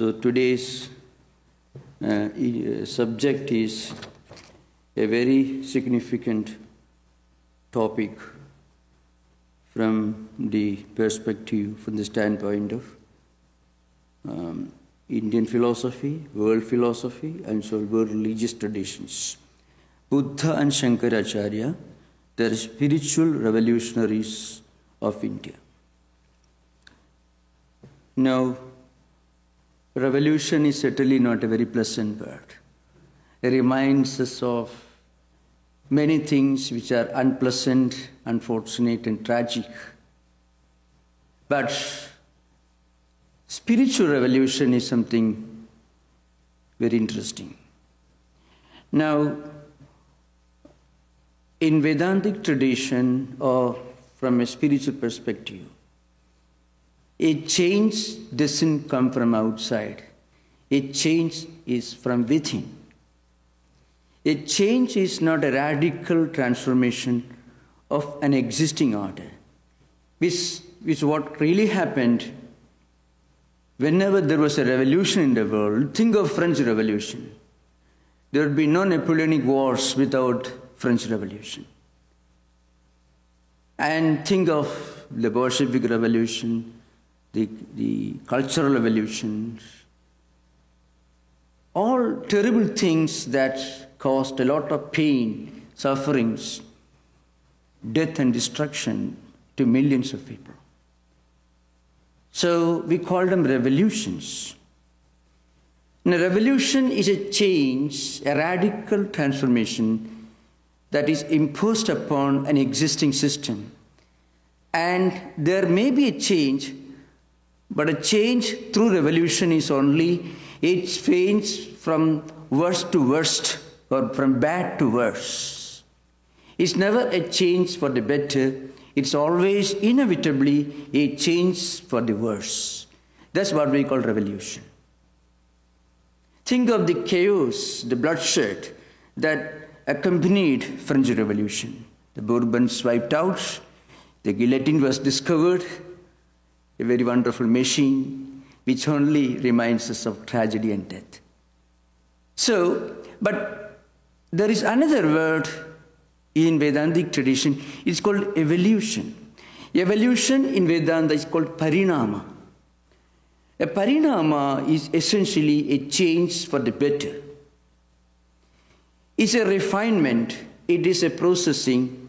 So today's subject is a very significant topic from the perspective, from the standpoint of Indian philosophy, world philosophy, and so world religious traditions. Buddha and Shankaracharya, they are spiritual revolutionaries of India. Now, revolution is certainly not a very pleasant word. It reminds us of many things which are unpleasant, unfortunate, and tragic. But spiritual revolution is something very interesting. Now, in Vedantic tradition, or from a spiritual perspective, a change doesn't come from outside. A change is from within. A change is not a radical transformation of an existing order, which what really happened whenever there was a revolution in the world. Think of French Revolution. There would be no Napoleonic Wars without French Revolution. And think of the Bolshevik Revolution, the cultural revolutions, all terrible things that caused a lot of pain, sufferings, death and destruction to millions of people. So we call them revolutions. Now, revolution is a change, a radical transformation that is imposed upon an existing system. And there may be a change, but a change through revolution is only, it changes from worst to worst or from bad to worse. It's never a change for the better. It's always inevitably a change for the worse. That's what we call revolution. Think of the chaos, the bloodshed that accompanied French Revolution. The Bourbons wiped out, the guillotine was discovered, a very wonderful machine which only reminds us of tragedy and death. So, but there is another word in Vedantic tradition. It's called evolution. Evolution in Vedanta is called parinama. A parinama is essentially a change for the better. It's a refinement. It is a processing.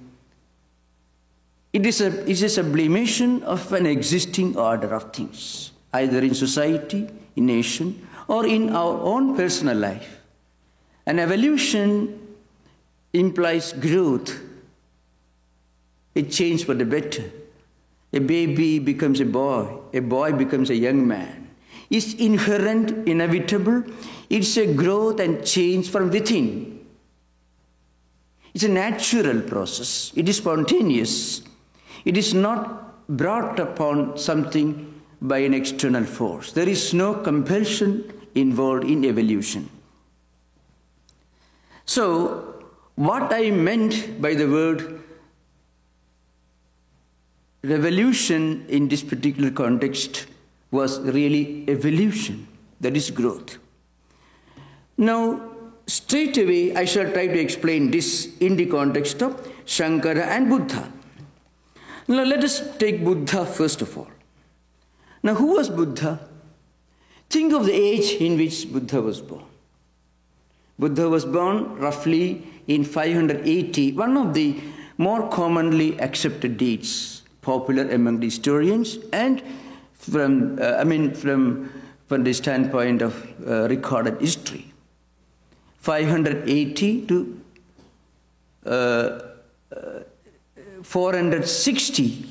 It is a sublimation of an existing order of things, either in society, in nation, or in our own personal life. An evolution implies growth, a change for the better. A baby becomes a boy becomes a young man. It's inherent, inevitable. It's a growth and change from within. It's a natural process. It is spontaneous. It is not brought upon something by an external force. There is no compulsion involved in evolution. So, what I meant by the word revolution in this particular context was really evolution, that is growth. Now, straight away, I shall try to explain this in the context of Shankara and Buddha. Now, let us take Buddha first of all. Now, who was Buddha? Think of the age in which Buddha was born. Buddha was born roughly in 580, one of the more commonly accepted dates, popular among the historians, and from the standpoint of recorded history. 580 to 460.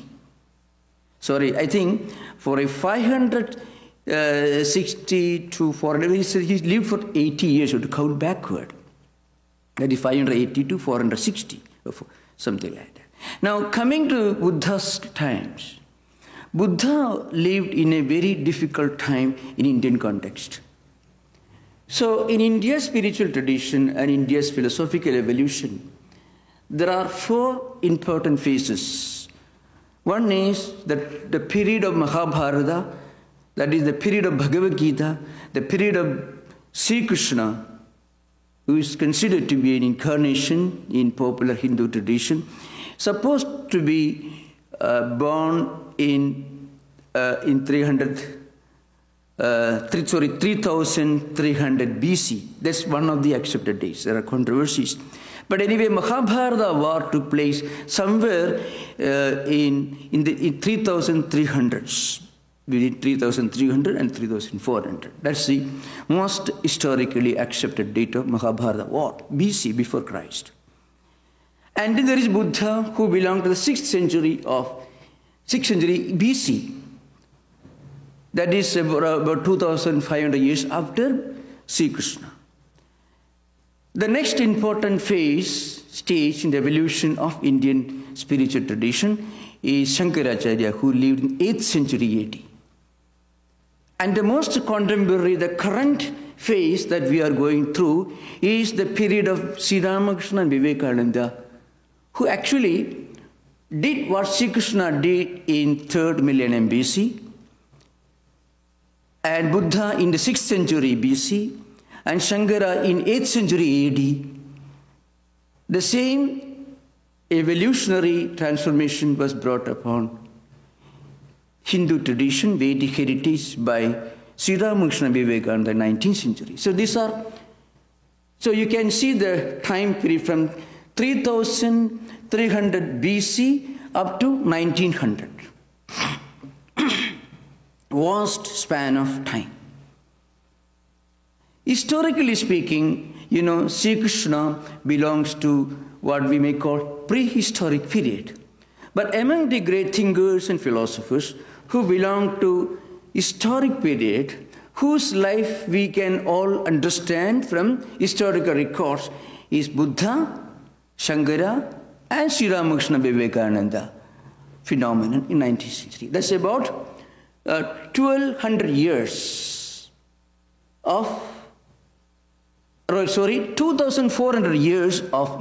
Sorry, I think for a 560 to 400, he lived for 80 years, so to count backward. That is 580 to 460, something like that. Now, coming to Buddha's times, Buddha lived in a very difficult time in Indian context. So, in India's spiritual tradition and India's philosophical evolution, there are four important phases. One is the period of Mahabharata, that is the period of Bhagavad Gita, the period of Sri Krishna, who is considered to be an incarnation in popular Hindu tradition, supposed to be born in 3300 BC. That's one of the accepted dates. There are controversies. But anyway, Mahabharata war took place somewhere in 3300s, between 3300 and 3400. That's the most historically accepted date of Mahabharata war, BC, before Christ. And then there is Buddha, who belonged to the 6th century BC. That is about 2500 years after Sri Krishna. The next important stage in the evolution of Indian spiritual tradition is Shankaracharya, who lived in 8th century AD. And the most contemporary, the current phase that we are going through is the period of Sri Ramakrishna and Vivekananda, who actually did what Sri Krishna did in 3rd millennium BC, and Buddha in the 6th century BC, and Shankara in 8th century AD. The same evolutionary transformation was brought upon Hindu tradition, Vedic heritage by Sri Ramakrishna Vivekananda in the 19th century. So you can see the time period from 3300 BC up to 1900. Vast span of time. Historically speaking, Sri Krishna belongs to what we may call prehistoric period. But among the great thinkers and philosophers who belong to historic period, whose life we can all understand from historical records, is Buddha, Shankara, and Sri Ramakrishna Vivekananda phenomenon in 19th century. That's about 2,400 years of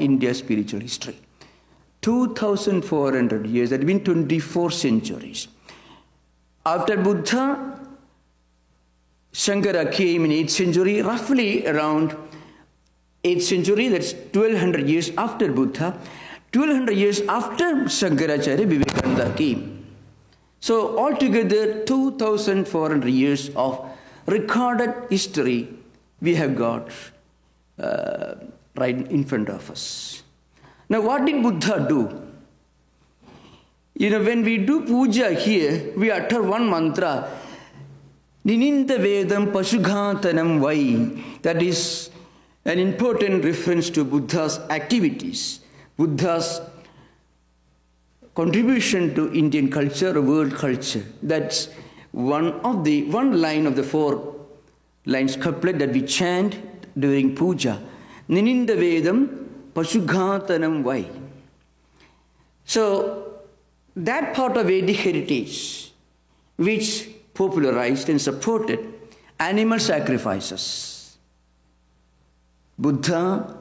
India's spiritual history. 2,400 years, that means 24 centuries. After Buddha, Shankara came in 8th century, roughly around 8th century, that's 1,200 years after Buddha. 1,200 years after Shankaracharya, Vivekananda came. So altogether, 2,400 years of recorded history we have got right in front of us. Now, what did Buddha do? When we do puja here, we utter one mantra, Nininda Vedam Pasughatanam Vai. That is an important reference to Buddha's activities, Buddha's contribution to Indian culture, world culture. That's one line of the 4 lines couplet that we chant during puja. Nininda Vedam Pasughatanam Vai. So that part of Vedic heritage which popularized and supported animal sacrifices. Buddha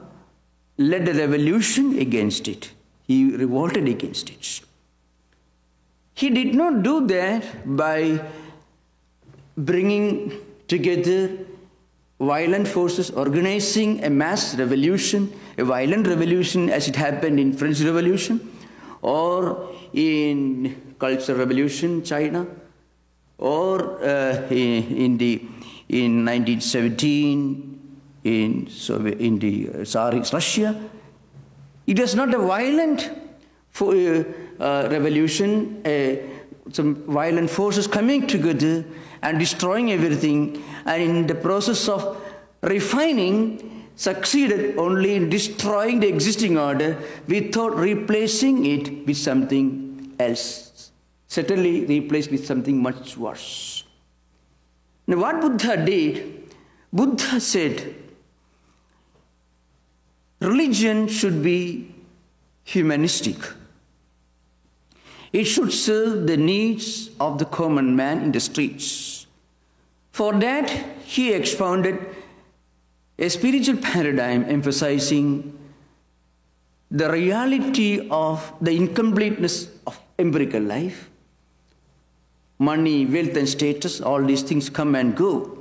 led a revolution against it. He revolted against it. He did not do that by bringing together violent forces, organizing a mass revolution, a violent revolution as it happened in French Revolution or in Cultural Revolution, China, or in 1917 in the Tsarist Russia. It was not a violent revolution, some violent forces coming together and destroying everything, and in the process of refining, succeeded only in destroying the existing order without replacing it with something else. Certainly replaced with something much worse. Now what Buddha did, Buddha said, religion should be humanistic. It should serve the needs of the common man in the streets. For that, he expounded a spiritual paradigm emphasizing the reality of the incompleteness of empirical life money, wealth and status, all these things come and go.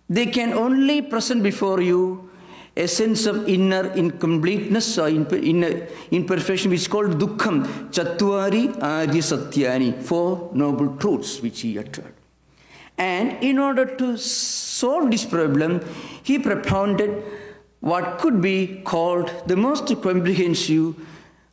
They can only present before you a sense of inner incompleteness or inner imperfection, which is called dukkham, Chatvari Arya Satyani, 4 noble truths which he uttered. And in order to solve this problem, he propounded what could be called the most comprehensive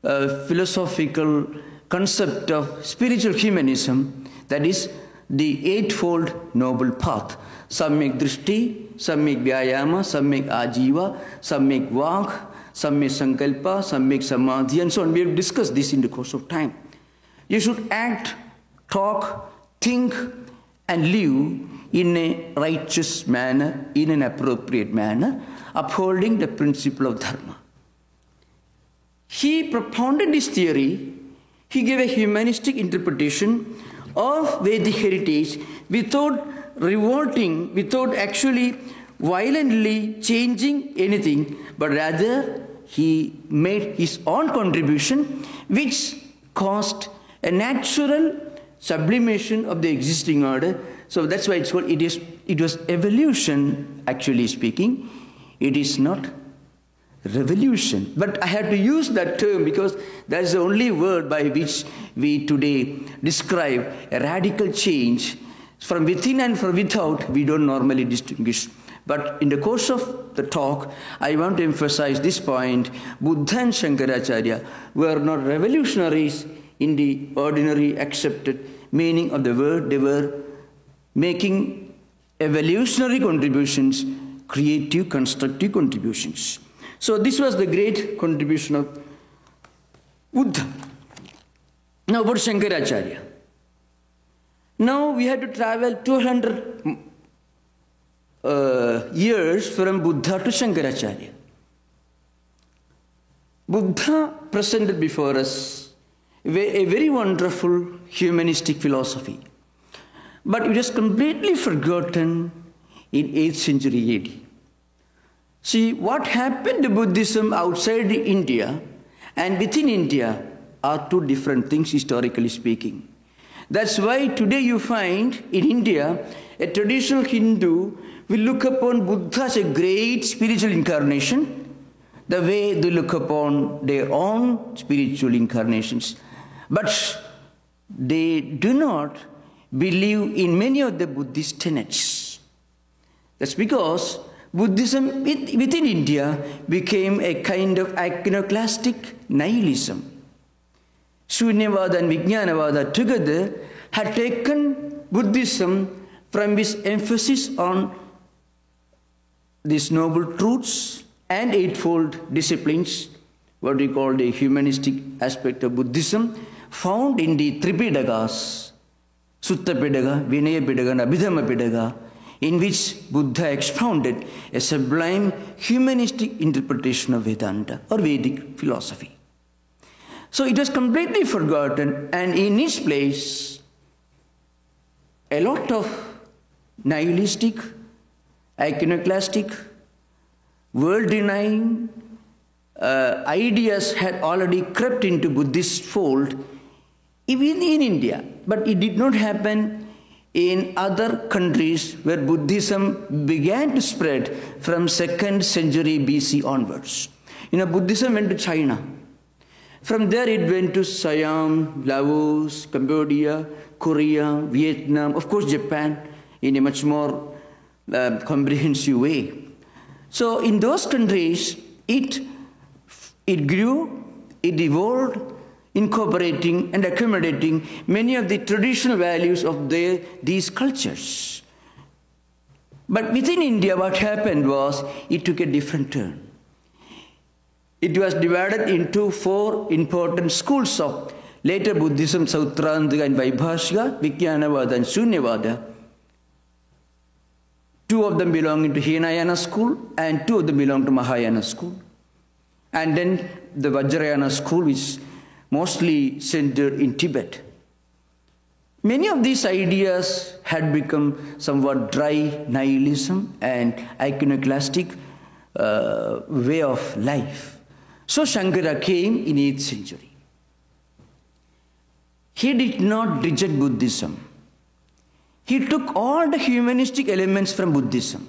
philosophical concept of spiritual humanism, that is the eightfold noble path. Samyak Drishti, Samyak Vyayama, Samyak Ajiva, Samyak Vak, Samyak Sankalpa, Samyak Samadhi, and so on. We have discussed this in the course of time. You should act, talk, think, and live in a righteous manner, in an appropriate manner, upholding the principle of dharma. He propounded this theory. He gave a humanistic interpretation of Vedic heritage without revolting, without actually violently changing anything, but rather he made his own contribution, which caused a natural sublimation of the existing order. So that's why it's called, it was evolution, actually speaking. It is not revolution. But I had to use that term because that's the only word by which we today describe a radical change. From within and from without, we don't normally distinguish. But in the course of the talk, I want to emphasize this point. Buddha and Shankaracharya were not revolutionaries in the ordinary accepted meaning of the word. They were making evolutionary contributions, creative, constructive contributions. So this was the great contribution of Buddha. Now about Shankaracharya. Now we had to travel 200 years from Buddha to Shankaracharya. Buddha presented before us a very wonderful humanistic philosophy. But it was completely forgotten in 8th century AD. See, what happened to Buddhism outside India and within India are two different things, historically speaking. That's why today you find in India, a traditional Hindu will look upon Buddha as a great spiritual incarnation, the way they look upon their own spiritual incarnations. But they do not believe in many of the Buddhist tenets. That's because Buddhism within India became a kind of iconoclastic nihilism. Shunyavada and Vijnanavada together had taken Buddhism from its emphasis on these noble truths and eightfold disciplines, what we call the humanistic aspect of Buddhism, found in the Tripitakas, Sutta Pitaka, Vinaya Pitaka, and Abhidhamma Pitaka, in which Buddha expounded a sublime humanistic interpretation of Vedanta or Vedic philosophy. So it was completely forgotten, and in its place, a lot of nihilistic, iconoclastic, world-denying ideas had already crept into Buddhist fold, even in India. But it did not happen in other countries where Buddhism began to spread from 2nd century BC onwards. Buddhism went to China. From there it went to Siam, Laos, Cambodia, Korea, Vietnam, of course Japan, in a much more comprehensive way. So in those countries, it grew, it evolved, incorporating and accommodating many of the traditional values of these cultures. But within India, what happened was it took a different turn. It was divided into 4 important schools of later Buddhism, Sautrāntika and Vaibhāshika, Vijnanavada and Shunyavada. 2 of them belonging to Hinayana school and 2 of them belong to Mahayana school. And then the Vajrayana school, which is mostly centered in Tibet. Many of these ideas had become somewhat dry nihilism and iconoclastic way of life. So Shankara came in 8th century. He did not reject Buddhism. he took all the humanistic elements from Buddhism.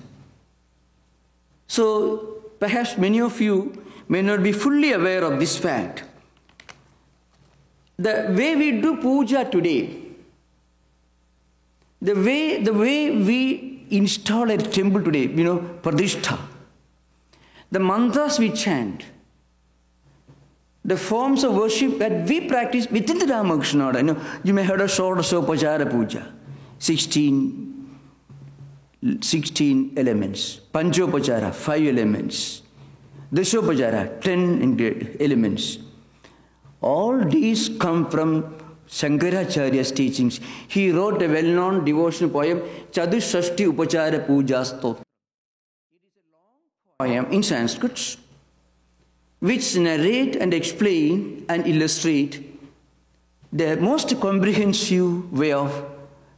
So perhaps many of you may not be fully aware of this fact. The way we do puja today, the way we install a temple today, Pradishta, the mantras we chant, the forms of worship that we practice within the Ramakrishna order. You may have heard of षोडशोपचार puja, 16 elements. Panchopachara, 5 elements. Dashopachara, 10 elements. All these come from Shankaracharya's teachings. He wrote a well-known devotional poem, Chatusashti Upachara Puja Stotra. It is a long poem in Sanskrit, which narrate and explain and illustrate the most comprehensive way of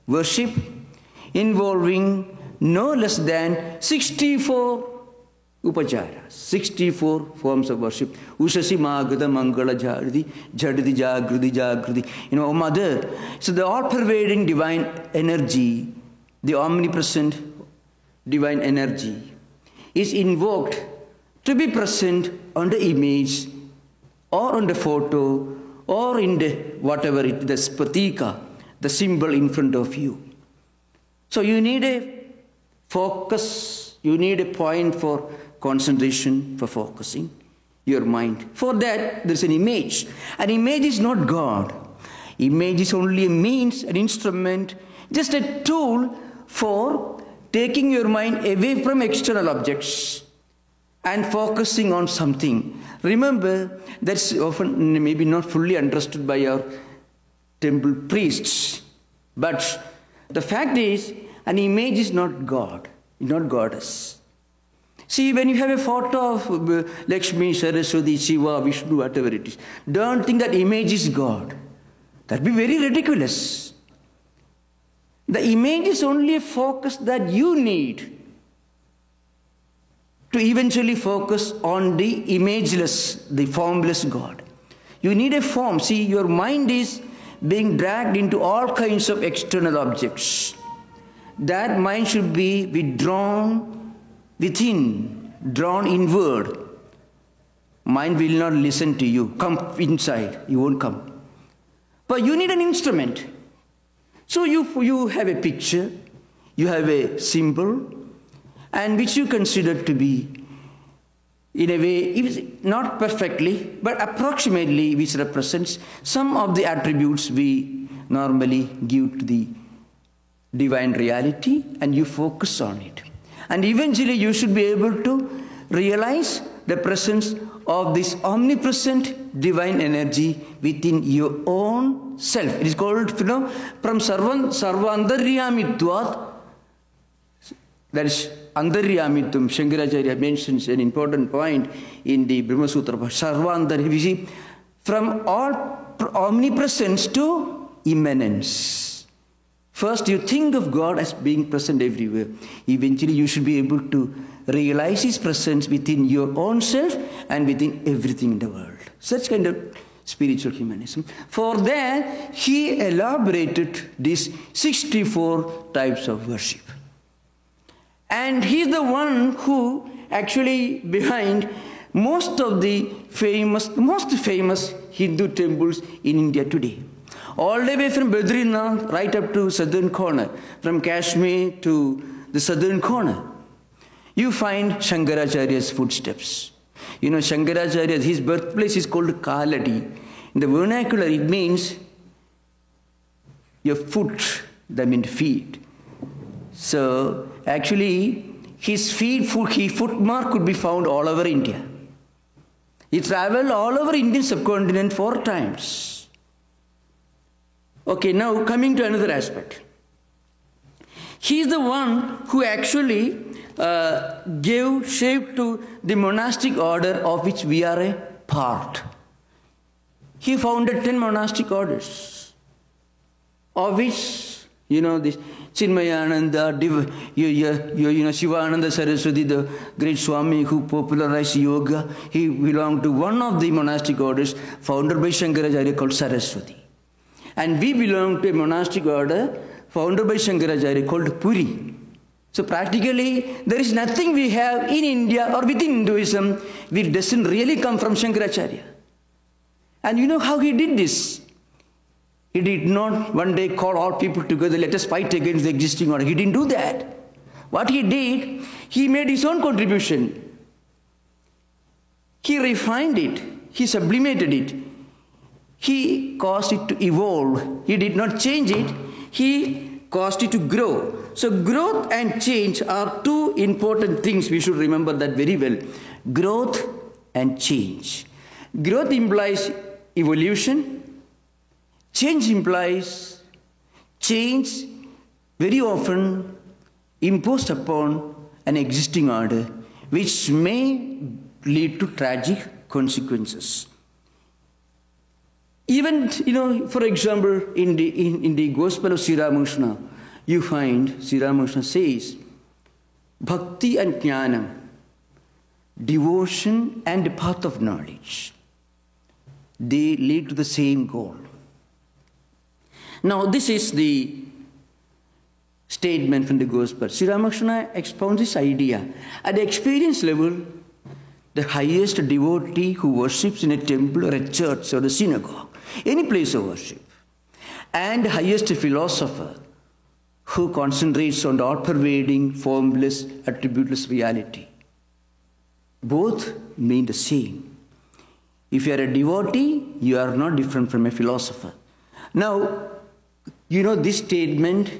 worship involving no less than 64 upacharas, 64 forms of worship. Ushasi Magada Mangala Jadidi, Jadidi Jagrudi Jagrudi. O Mother, so the all-pervading divine energy, the omnipresent divine energy, is invoked to be present on the image or on the photo or in the whatever it is, the pratika, the symbol in front of you. So you need a focus, you need a point for concentration, for focusing your mind. For that, there is an image. An image is not God. Image is only a means, an instrument, just a tool for taking your mind away from external objects and focusing on something. Remember, that's often maybe not fully understood by our temple priests. But the fact is, an image is not God, not goddess. See, when you have a photo of Lakshmi, Saraswati, Shiva, Vishnu, whatever it is, don't think that image is God. That would be very ridiculous. The image is only a focus that you need to eventually focus on the imageless, the formless God. You need a form. See, your mind is being dragged into all kinds of external objects. That mind should be withdrawn within, drawn inward. Mind will not listen to you. Come inside. You won't come. But you need an instrument. So you have a picture, you have a symbol, and which you consider to be, in a way, not perfectly, but approximately, which represents some of the attributes we normally give to the divine reality, and you focus on it. And eventually you should be able to realize the presence of this omnipresent divine energy within your own self. It is called, from Sarvandaryamitvat, that is Andaryamitum. Shankaracharya mentions an important point in the Brahma Sutra. Sarvandarya, you see, from all omnipresence to immanence. First, you think of God as being present everywhere. Eventually, you should be able to realize His presence within your own self and within everything in the world. Such kind of spiritual humanism. For that, he elaborated these 64 types of worship. And he's the one who actually behind most of the most famous Hindu temples in India today. All the way from Badrinath right up to southern corner, from Kashmir to the southern corner, you find Shankaracharya's footsteps. You know, Shankaracharya, his birthplace is called Kaladi. In the vernacular, it means your foot, that means feet. So, actually, his footmark could be found all over India. He traveled all over Indian subcontinent 4 times. Okay, now coming to another aspect. He is the one who actually gave shape to the monastic order of which we are a part. He founded 10 monastic orders, of which, you know, this Chinmayananda, Shivananda Saraswati, the great Swami who popularized yoga, he belonged to one of the monastic orders founded by Shankaracharya called Saraswati. And we belong to a monastic order founded by Shankaracharya, called Puri. So practically, there is nothing we have in India or within Hinduism which doesn't really come from Shankaracharya. And you know how he did this? He did not one day call all people together, let us fight against the existing order. He didn't do that. What he did, he made his own contribution. He refined it. He sublimated it. He caused it to evolve. He did not change it. He caused it to grow. So growth and change are two important things. We should remember that very well. Growth and change. Growth implies evolution. Change implies change very often imposed upon an existing order, which may lead to tragic consequences. Even, for example, in the Gospel of Sri Ramakrishna, you find Sri Ramakrishna says, Bhakti and Jnana, devotion and the path of knowledge, they lead to the same goal. Now, this is the statement from the Gospel. Sri Ramakrishna expounds this idea. At the experience level, the highest devotee who worships in a temple or a church or a synagogue, any place of worship, and the highest philosopher who concentrates on the all-pervading, formless, attributeless reality, both mean the same. If you are a devotee, you are not different from a philosopher. Now, this statement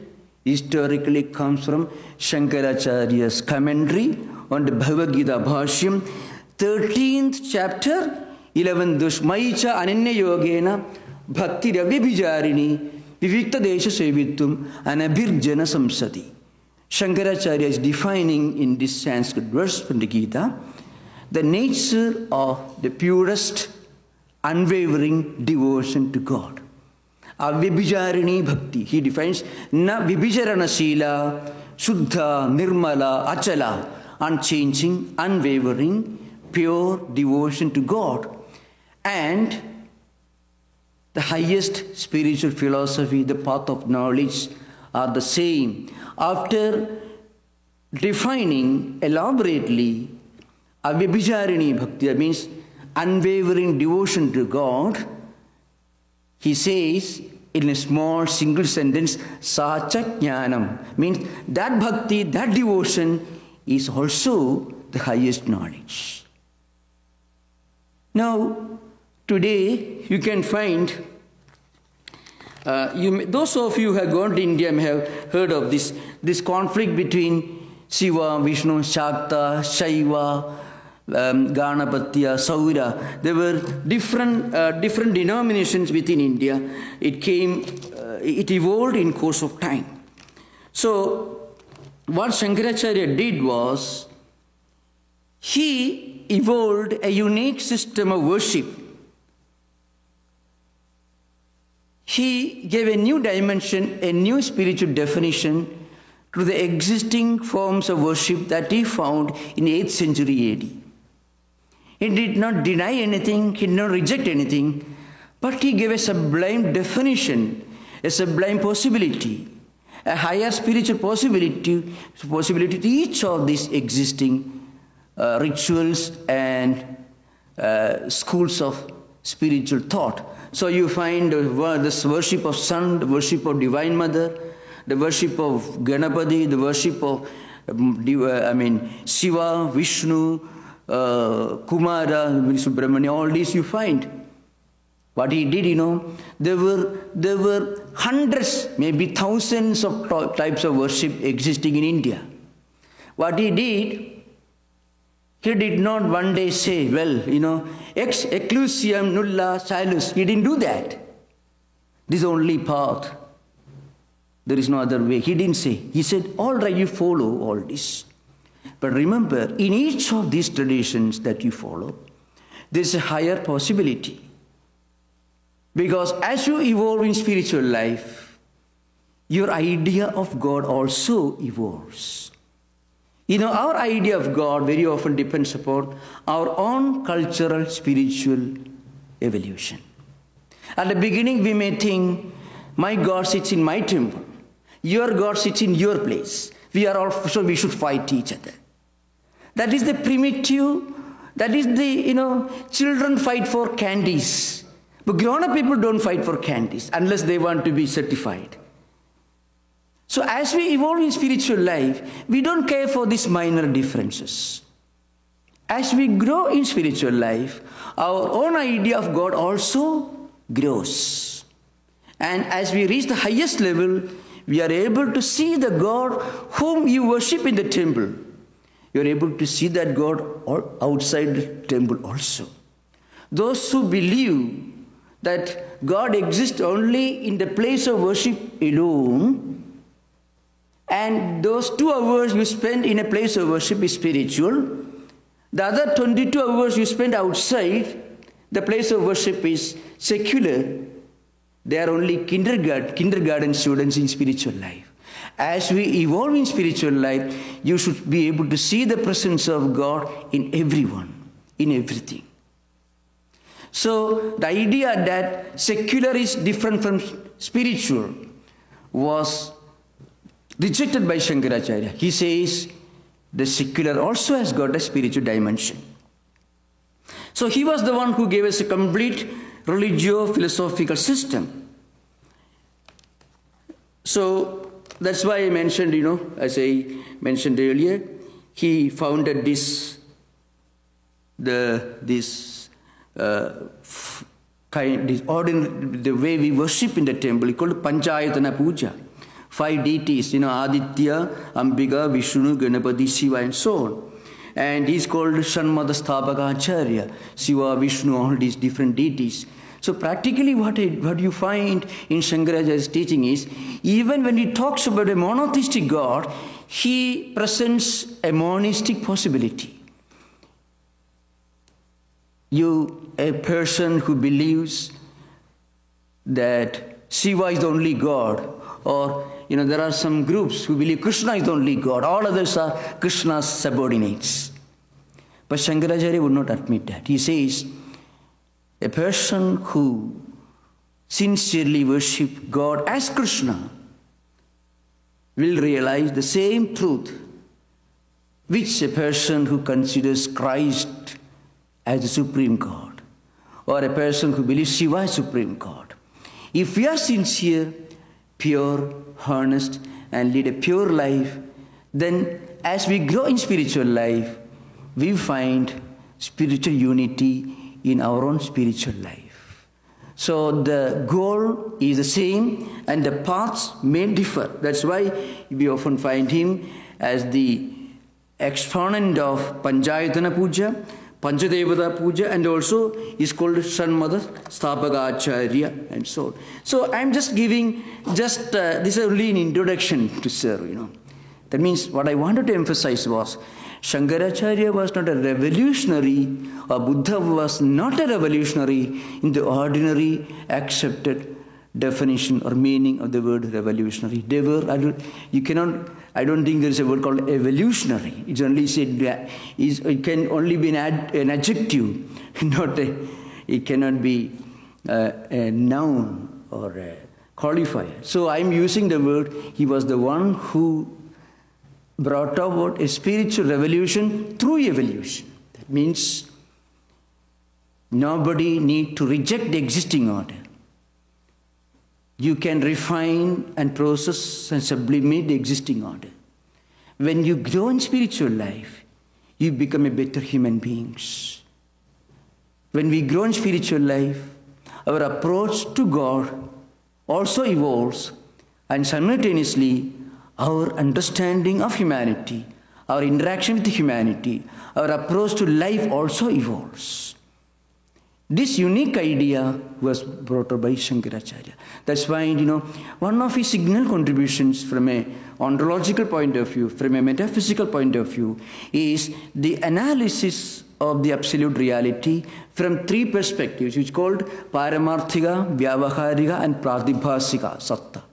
historically comes from Shankaracharya's commentary on the Bhagavad Gita Bhashyam, 13th chapter, 11th verse. Maicha ananya yogena bhakti ravyabhijarini vivikta desha sevitum anabhirjana samsati. Shankaracharya is defining in this Sanskrit verse from the Gita the nature of the purest, unwavering devotion to God. Avyabhijarini bhakti. He defines na vibhijarana sila, shuddha, nirmala, achala, unchanging, unwavering, pure devotion to God. And the highest spiritual philosophy, the path of knowledge, are the same. After defining elaborately avyabhijarini bhakti, that means unwavering devotion to God, he says in a small single sentence, sacha jnanam, means that bhakti, that devotion is also the highest knowledge. Now, today you can find, those of you who have gone to India may have heard of this conflict between Shiva, Vishnu, Shakta, Shaiva, Ganapatya, Saura. There were different denominations within India. It evolved in course of time. So, what Shankaracharya did was, he evolved a unique system of worship. He gave a new dimension, a new spiritual definition to the existing forms of worship that he found in 8th century AD. He did not deny anything, he did not reject anything, but he gave a sublime definition, a sublime possibility, a higher spiritual possibility to each of these existing rituals and schools of spiritual thought. So you find this worship of sun, the worship of Divine Mother, the worship of Ganapati, the worship of Shiva, Vishnu, Kumara, Subramanya, all these you find. What he did, there were hundreds, maybe thousands of types of worship existing in India. What he did, he did not one day say, ex ecclesiam nulla salus. He didn't do that. This is the only path. There is no other way. He didn't say. He said, all right, you follow all this. But remember, in each of these traditions that you follow, there is a higher possibility. Because as you evolve in spiritual life, your idea of God also evolves. Our idea of God very often depends upon our own cultural, spiritual evolution. At the beginning, we may think, my God sits in my temple. Your God sits in your place. We are all, so we should fight each other. That is the primitive, that is the, children fight for candies. But grown-up people don't fight for candies unless they want to be certified. So as we evolve in spiritual life, we don't care for these minor differences. As we grow in spiritual life, our own idea of God also grows. And as we reach the highest level, we are able to see the God whom you worship in the temple. You are able to see that God outside the temple also. Those who believe that God exists only in the place of worship alone, and those 2 hours you spend in a place of worship is spiritual, the other 22 hours you spend outside the place of worship is secular. They are only kindergarten students in spiritual life. As we evolve in spiritual life, you should be able to see the presence of God in everyone, in everything. So the idea that secular is different from spiritual was rejected by Shankaracharya. He says the secular also has got a spiritual dimension. So he was the one who gave us a complete religio-philosophical system. So that's why I mentioned, as I mentioned earlier, he founded the way we worship in the temple. He called Panchayatana Puja. 5 deities, Aditya, Ambika, Vishnu, Ganapati, Shiva, and so on. And he's called Shanmata Sthapaka Acharya, Shiva, Vishnu, all these different deities. So practically what you find in Shankaracharya's teaching is, even when he talks about a monotheistic God, he presents a monistic possibility. A person who believes that Shiva is the only God, or there are some groups who believe Krishna is the only God, all others are Krishna's subordinates. But Shankaracharya would not admit that. He says, a person who sincerely worships God as Krishna will realize the same truth which a person who considers Christ as the supreme God, or a person who believes Shiva as supreme God. If we are sincere, pure, honest, and lead a pure life, then as we grow in spiritual life, we find spiritual unity in our own spiritual life. So the goal is the same and the paths may differ. That's why we often find him as the exponent of Panchayatana Puja, Panchadevata Puja, and also is called Shanmata Sthapaka Acharya, and so on. So I'm just giving, this is only an introduction to Sir, That means what I wanted to emphasize was, Shankaracharya was not a revolutionary, or Buddha was not a revolutionary in the ordinary accepted definition or meaning of the word revolutionary. They were, I don't think there is a word called evolutionary. It's only said, it can only be an adjective, it cannot be a noun or a qualifier. So I'm using the word, he was the one who brought about a spiritual revolution through evolution. That means nobody need to reject the existing order. You can refine and process and sublimate the existing order. When you grow in spiritual life, you become a better human beings. When we grow in spiritual life, our approach to God also evolves, and simultaneously our understanding of humanity, our interaction with humanity, our approach to life also evolves. This unique idea was brought up by Shankaracharya. That's why, one of his signal contributions from an ontological point of view, from a metaphysical point of view, is the analysis of the absolute reality from 3 perspectives, which is called Paramarthika, Vyavaharika, and Pratibhasika Satta.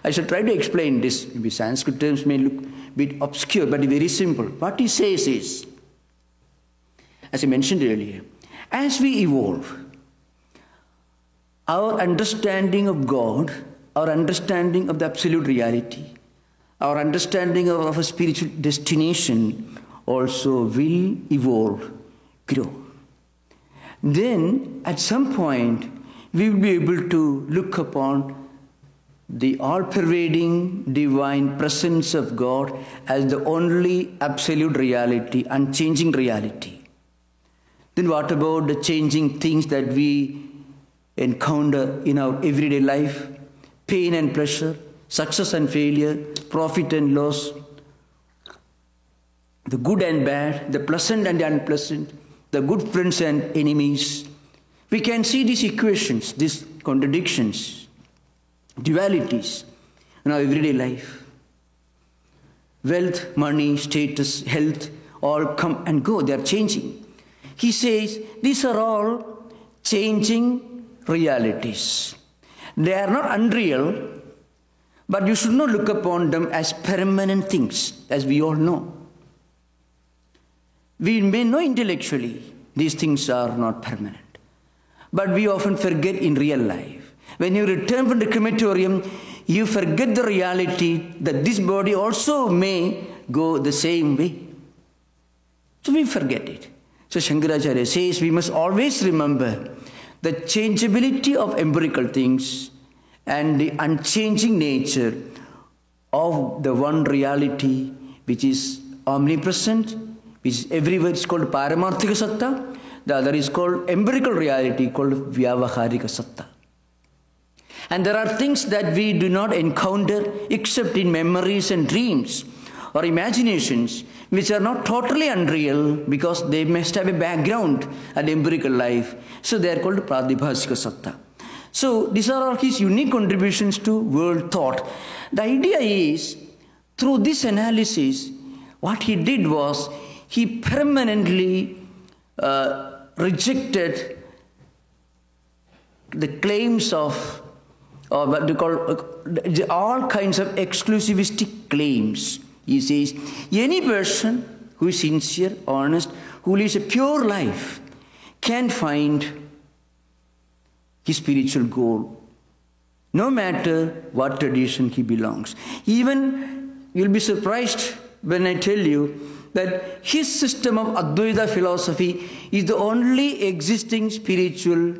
I shall try to explain this. Maybe Sanskrit terms may look a bit obscure, but very simple. What he says is, as I mentioned earlier, as we evolve, our understanding of God our understanding of the absolute reality, our understanding of a spiritual destination also will evolve, grow. Then, at some point, we will be able to look upon the all-pervading divine presence of God as the only absolute reality, unchanging reality. Then what about the changing things that we encounter in our everyday life? Pain and pleasure, success and failure, profit and loss, the good and bad, the pleasant and the unpleasant, the good friends and enemies. We can see these equations, these contradictions, dualities in our everyday life. Wealth, money, status, health, all come and go, they are changing. He says these are all changing realities. They are not unreal, but you should not look upon them as permanent things, as we all know. We may know intellectually these things are not permanent, but we often forget in real life. When you return from the crematorium, you forget the reality that this body also may go the same way. So we forget it. So Shankaracharya says we must always remember the changeability of empirical things and the unchanging nature of the one reality which is omnipresent, which is everywhere. It's called Paramarthika Satta. The other is called empirical reality, called Vyavaharika Satta. And there are things that we do not encounter except in memories and dreams or imaginations, which are not totally unreal because they must have a background and empirical life. So they are called Pradibhasika Satta. So these are all his unique contributions to world thought. The idea is, through this analysis, what he did was, he permanently rejected the claims of, or what they call, all kinds of exclusivistic claims. He says, any person who is sincere, honest, who lives a pure life can find his spiritual goal, no matter what tradition he belongs. Even, you'll be surprised when I tell you that his system of Advaita philosophy is the only existing spiritual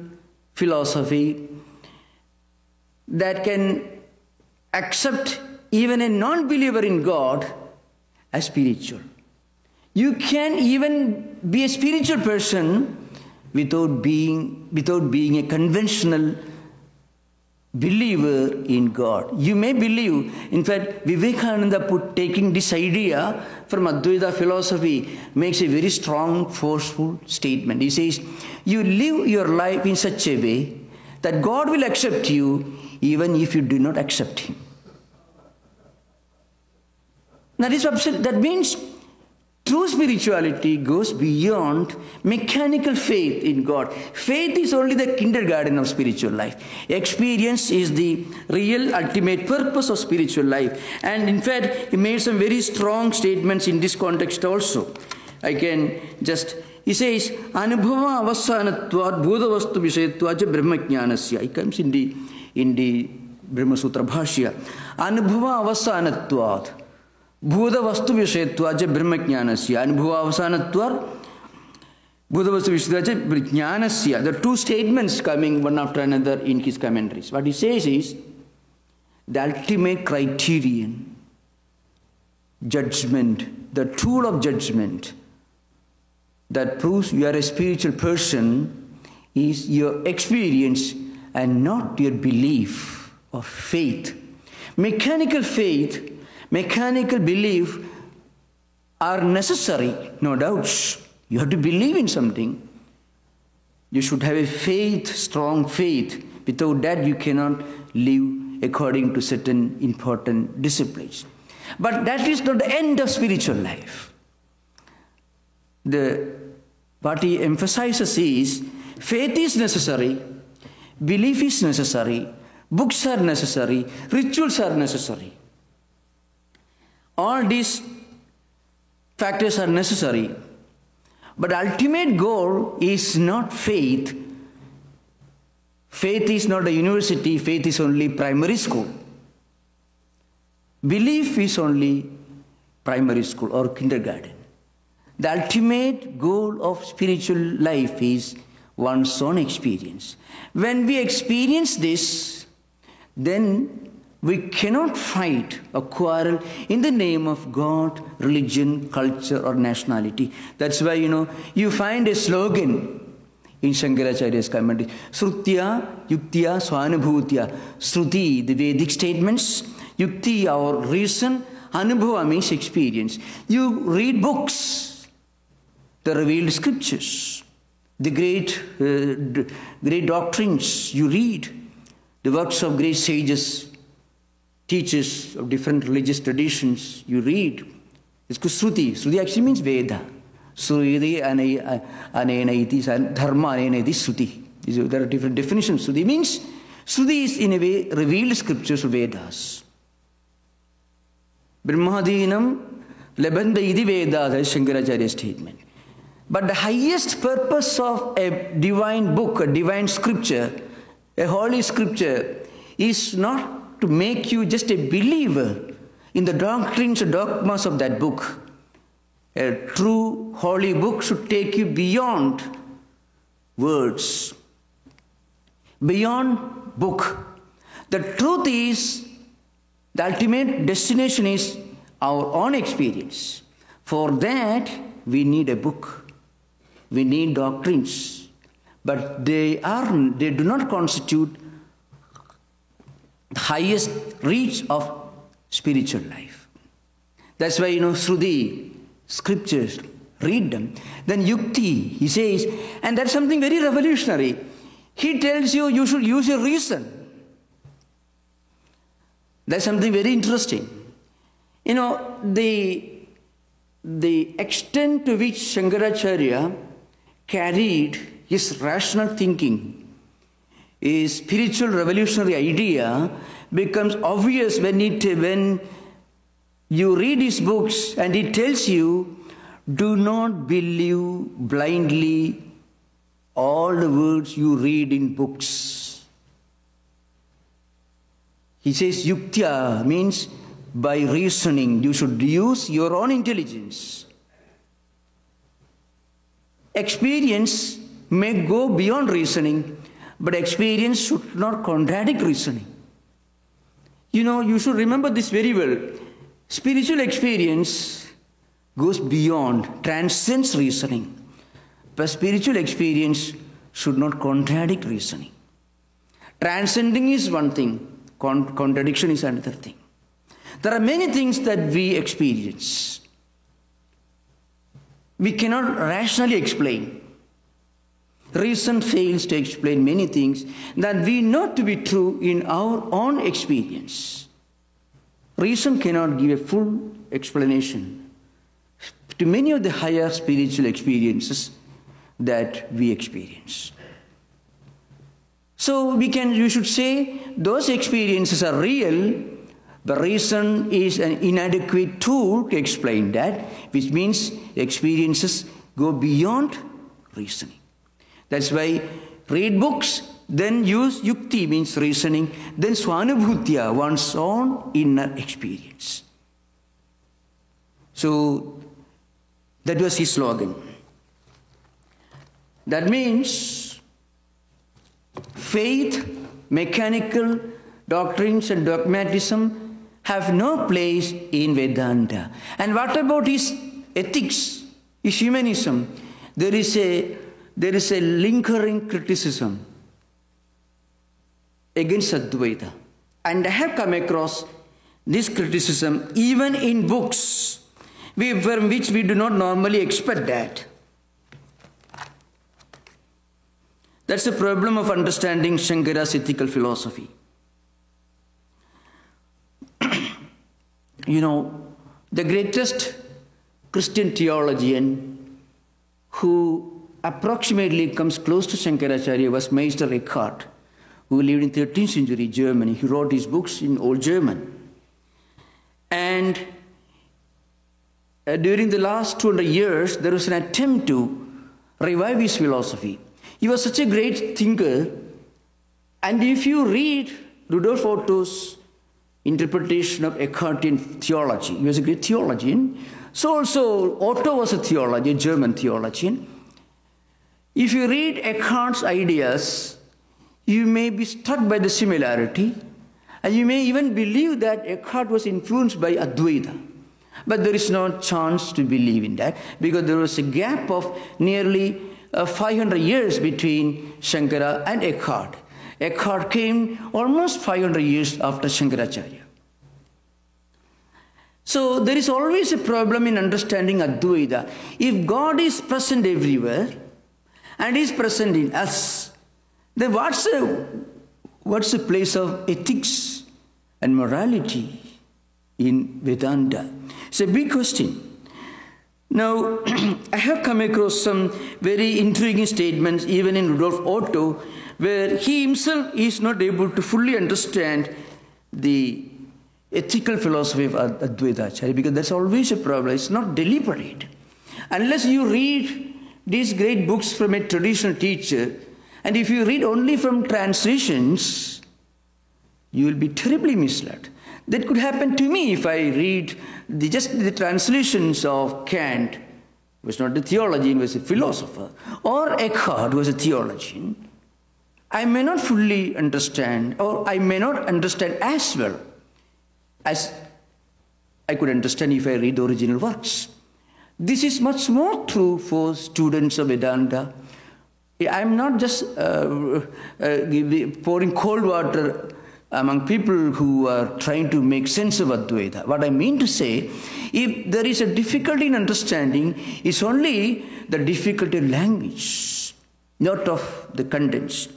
philosophy that can accept even a non-believer in God as spiritual. You can even be a spiritual person without being a conventional believer in God. You may believe, in fact, Vivekananda taking this idea from Advaita philosophy makes a very strong, forceful statement. He says, you live your life in such a way that God will accept you even if you do not accept Him. That means true spirituality goes beyond mechanical faith in God. Faith is only the kindergarten of spiritual life. Experience is the real ultimate purpose of spiritual life. And in fact, he made some very strong statements in this context also. I can just, he says, Anubhava avasanatvat bodhavastu vishayatvaja brahmajnanasya. It comes in the Brahma Sutra Bhashya. Anubhava avasanatvat Bhudavastu Vishayatvaja Brahmajnanasya. Anubhava avasanatvar Bhudavastu Vishayatvaja Brahmajnanasya. There are two statements coming one after another in his commentaries. What he says is, the ultimate criterion, judgment, the tool of judgment that proves you are a spiritual person is your experience and not your belief or faith. Mechanical faith, mechanical belief are necessary, no doubts. You have to believe in something. You should have a faith, strong faith. Without that, you cannot live according to certain important disciplines. But that is not the end of spiritual life. What he emphasizes is, faith is necessary, belief is necessary, books are necessary, rituals are necessary. All these factors are necessary. But the ultimate goal is not faith. Faith is not a university, faith is only primary school. Belief is only primary school or kindergarten. The ultimate goal of spiritual life is one's own experience. When we experience this, then we cannot fight or quarrel in the name of God, religion, culture, or nationality. That's why, you find a slogan in Shankaracharya's commentary. Srutya, Yuktya, Swanubhutya. Sruti, the Vedic statements. Yukti, our reason. Anubhava means experience. You read books, the revealed scriptures, the great doctrines you read, the works of great sages, teachers of different religious traditions you read. It's called Sruti. Sruti actually means Veda. Sruti anena iti, dharma anena iti Sruti. There are different definitions. Sruti means, Sruti is in a way revealed scriptures of Vedas. Brahmadinam labanda iti Vedas, is Shankaracharya's statement. But the highest purpose of a divine book, a divine scripture, a holy scripture, is not to make you just a believer in the doctrines and dogmas of that book. A true holy book should take you beyond words, beyond book. The truth is, the ultimate destination is our own experience. For that, we need a book. We need doctrines. But they do not constitute the highest reach of spiritual life. That's why, Sruti, scriptures, read them. Then Yukti, he says, and that's something very revolutionary. He tells you should use your reason. That's something very interesting. The extent to which Shankaracharya carried his rational thinking, his spiritual revolutionary idea, becomes obvious when you read his books and he tells you, do not believe blindly all the words you read in books. He says yuktya means by reasoning. You should use your own intelligence. Experience may go beyond reasoning, but experience should not contradict reasoning. You should remember this very well. Spiritual experience goes beyond, transcends reasoning. But spiritual experience should not contradict reasoning. Transcending is one thing, contradiction is another thing. There are many things that we experience. We cannot rationally explain. Reason fails to explain many things that we know to be true in our own experience. Reason cannot give a full explanation to many of the higher spiritual experiences that we experience. So we should say those experiences are real, but reason is an inadequate tool to explain that, which means experiences go beyond reasoning. That's why read books, then use yukti, means reasoning, then swanubhutya, one's own inner experience. So that was his slogan. That means faith, mechanical doctrines and dogmatism have no place in Vedanta. And what about his ethics, his humanism? There is a lingering criticism against Advaita. And I have come across this criticism even in books from which we do not normally expect that. That's the problem of understanding Shankara's ethical philosophy. The greatest Christian theologian who approximately comes close to Shankaracharya was Meister Eckhart, who lived in 13th century Germany. He wrote his books in Old German. And during the last 200 years, there was an attempt to revive his philosophy. He was such a great thinker And if you read Rudolf Otto's interpretation of Eckhartian theology, he was a great theologian. So also Otto was a theologian, a German theologian. If you read Eckhart's ideas, you may be struck by the similarity, and you may even believe that Eckhart was influenced by Advaita. But there is no chance to believe in that, because there was a gap of nearly 500 years between Shankara and Eckhart. Eckhart came almost 500 years after Shankaracharya. So there is always a problem in understanding Advaita. If God is present everywhere and is present in us, then what's the place of ethics and morality in Vedanta? It's a big question. Now, I have come across some very intriguing statements even in Rudolf Otto, where he himself is not able to fully understand the ethical philosophy of Advaita Acharya, because that's always a problem. It's not deliberate. Unless you read these great books from a traditional teacher, and if you read only from translations, you will be terribly misled. That could happen to me if I read just the translations of Kant, who was not a theologian, was a philosopher, or Eckhart, who was a theologian. I may not fully understand, or I may not understand as well as I could understand if I read the original works. This is much more true for students of Vedanta. I'm not just pouring cold water among people who are trying to make sense of Advaita. What I mean to say, if there is a difficulty in understanding, it's only the difficulty of language, not of the contents.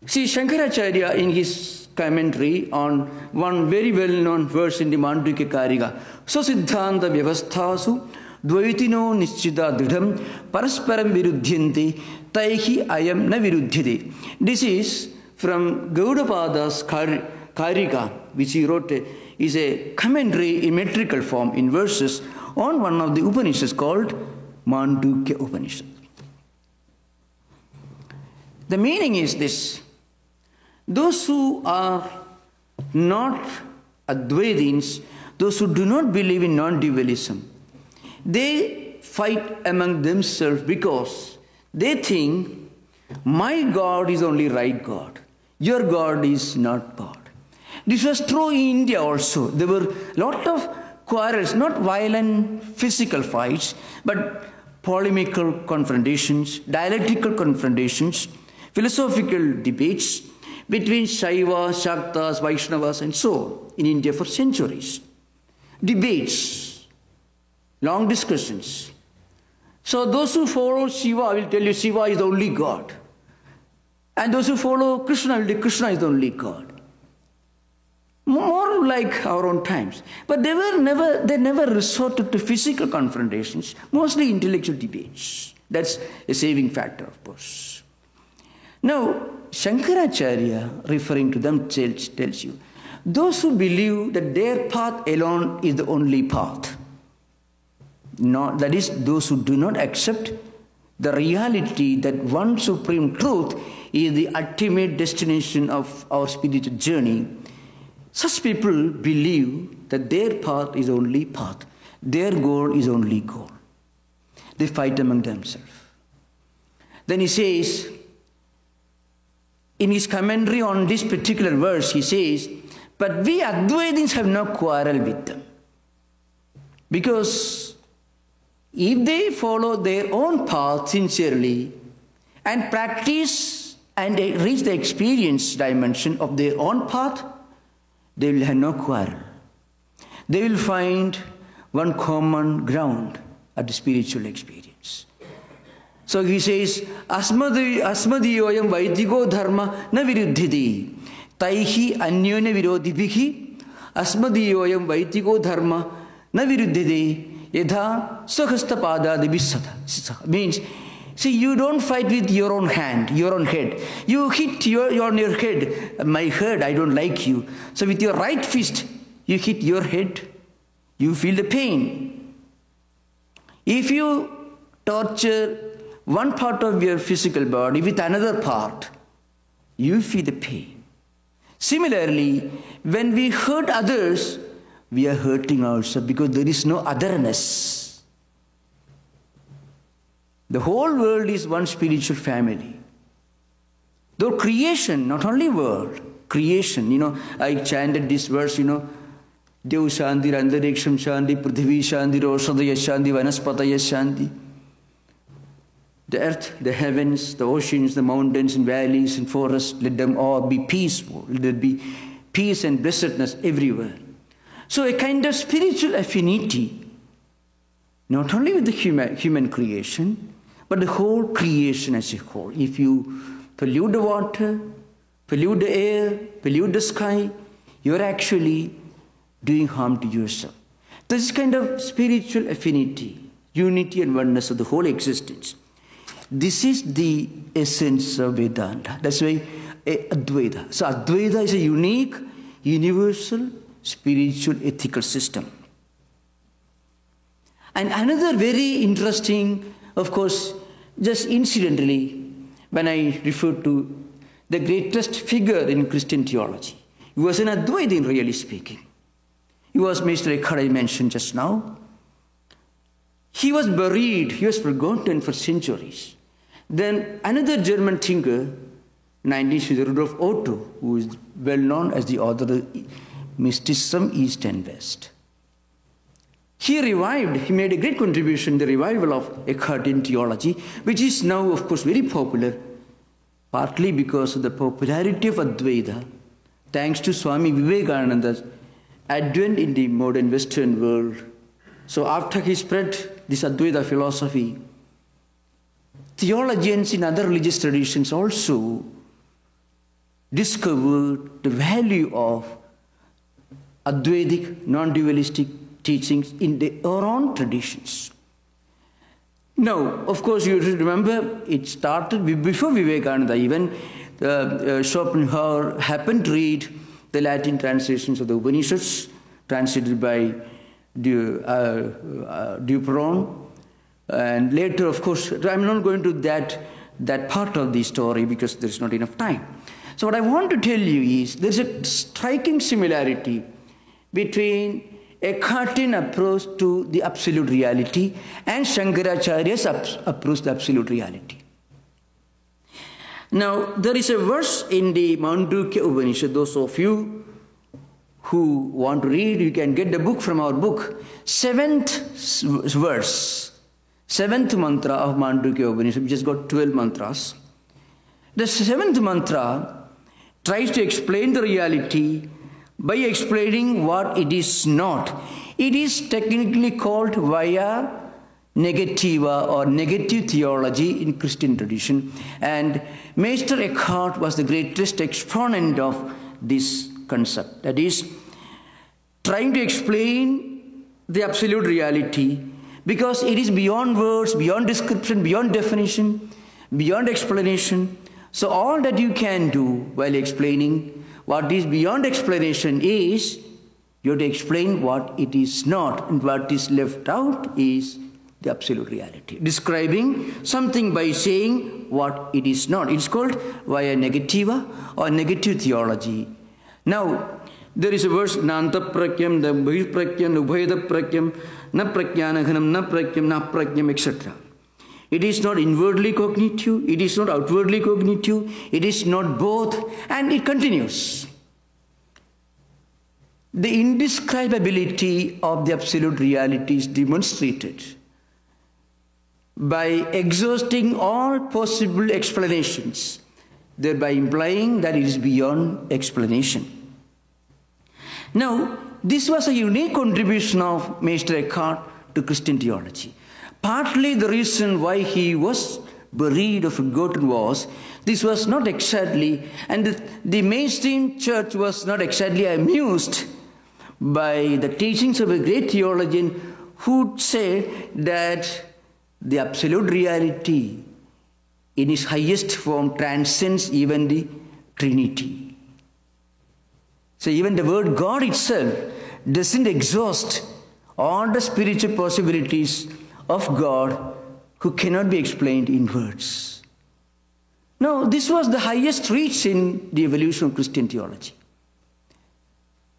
See, Shankaracharya in his commentary on one very well-known verse in the Mandukya Karika, Sosiddhanta Vyavasthasu Dvaitino Nischita Dridham Parasparam Viruddhyanti Taihi Ayam Na Viruddhyate. This is from Gaudapada's Karika, which he wrote, is a commentary in metrical form in verses on one of the Upanishads called Mandukya Upanishad. The meaning is this: those who are not Advaitins, those who do not believe in non-dualism, they fight among themselves because they think my God is only right God. Your God is not God. This was true in India also. There were a lot of quarrels, not violent physical fights, but polemical confrontations, dialectical confrontations, philosophical debates between Shaivas, Shaktas, Vaishnavas, and so on in India for centuries. Debates, long discussions. So those who follow Shiva will tell you Shiva is the only God. And those who follow Krishna will tell you Krishna is the only God. More like our own times. But they never resorted to physical confrontations, mostly intellectual debates. That's a saving factor, of course. Now, Shankaracharya, referring to them, tells you, those who believe that their path alone is the only path, that is, those who do not accept the reality that one supreme truth is the ultimate destination of our spiritual journey, such people believe that their path is only path, their goal is only goal. They fight among themselves. Then he says, in his commentary on this particular verse, he says, but we Advaitins have no quarrel with them. Because if they follow their own path sincerely and practice and they reach the experience dimension of their own path, they will have no quarrel. They will find one common ground at the spiritual experience. So he says, Asmadiyoyam Vaidiko Dharma na viruddhiti Taihi Anyone Virodhibhihi Asmadiyoyam Vaidiko Dharma na viruddhiti Yadha Sakhasta Dibisata. Means, see, you don't fight with your own hand, your own head. You hit your head. My head, I don't like you. So with your right fist, you hit your head. You feel the pain. If you torture one part of your physical body with another part, you feel the pain. Similarly, when we hurt others, we are hurting ourselves because there is no otherness. The whole world is one spiritual family. Though creation, not only world, creation, I chanted this verse, Dev Shanti, Antariksham Shanti, Prithvi Shanti, Roshadaya Shanti, Vanaspataya Shanti. The earth, the heavens, the oceans, the mountains and valleys and forests, let them all be peaceful. Let there be peace and blessedness everywhere. So a kind of spiritual affinity, not only with the human creation, but the whole creation as a whole. If you pollute the water, pollute the air, pollute the sky, you're actually doing harm to yourself. This is kind of spiritual affinity, unity and oneness of the whole existence. This is the essence of Vedanta. That's why Advaita. So Advaita is a unique, universal, spiritual, ethical system. And another very interesting, of course, just incidentally, when I refer to the greatest figure in Christian theology, he was an Advaitin, really speaking. He was Meister Eckhart, I mentioned just now. He was buried, he was forgotten for centuries. Then another German thinker, 19th century, Rudolf Otto, who is well known as the author of Mysticism, East and West. He made a great contribution, the revival of Eckhartian theology, which is now, of course, very popular, partly because of the popularity of Advaita, thanks to Swami Vivekananda's advent in the modern Western world. So after he spread this Advaita philosophy, theologians in other religious traditions also discovered the value of Advaitic, non-dualistic teachings in their own traditions. Now, of course, you remember it started before Vivekananda. Even Schopenhauer happened to read the Latin translations of the Upanishads, translated by Duperon. And later, of course, I'm not going to that part of the story because there's not enough time. So what I want to tell you is there's a striking similarity between Eckhartian approach to the absolute reality and Shankaracharya's approach to absolute reality. Now, there is a verse in the Mandukya Upanishad. Those of you who want to read, you can get the book from our book. 7th verse. 7th mantra of Mandukya Upanishad, which has got 12 mantras. The 7th mantra tries to explain the reality by explaining what it is not. It is technically called via negativa or negative theology in Christian tradition. And Meister Eckhart was the greatest exponent of this concept. That is, trying to explain the absolute reality because it is beyond words, beyond description, beyond definition, beyond explanation. So all that you can do while explaining what is beyond explanation is you have to explain what it is not, and what is left out is the absolute reality. Describing something by saying what it is not. It's called via negativa or negative theology. Now, there is a verse, Nanta prakyam, the bhir prakyam, ubhayada prakyam, na prakyanahanam, na prakyam, na prakyam, etc. It is not inwardly cognitive, it is not outwardly cognitive, it is not both, and it continues. The indescribability of the absolute reality is demonstrated by exhausting all possible explanations, thereby implying that it is beyond explanation. Now, this was a unique contribution of Meister Eckhart to Christian theology. Partly the reason why he was buried or forgotten was, this was not exactly, and the mainstream church was not exactly amused by the teachings of a great theologian who said that the absolute reality in its highest form transcends even the Trinity. So even the word God itself doesn't exhaust all the spiritual possibilities of God who cannot be explained in words. No, this was the highest reach in the evolution of Christian theology.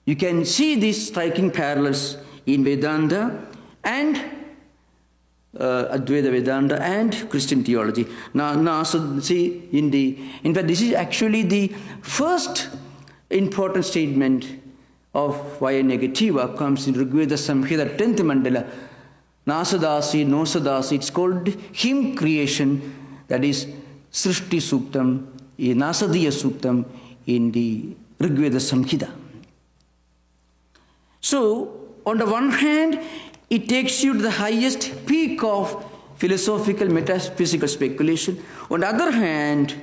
You can see these striking parallels in Vedanta and Advaita Vedanta and Christian theology. Now see, in fact, this is actually the first important statement of Vaya Negativa comes in Rigveda Samhita 10th Mandala. Nasadasi, Nosadasi, it's called hymn creation, that is Srishti Suktam, Nasadiya Suktam in the Rigveda Samhita. So, on the one hand, it takes you to the highest peak of philosophical, metaphysical speculation. On the other hand,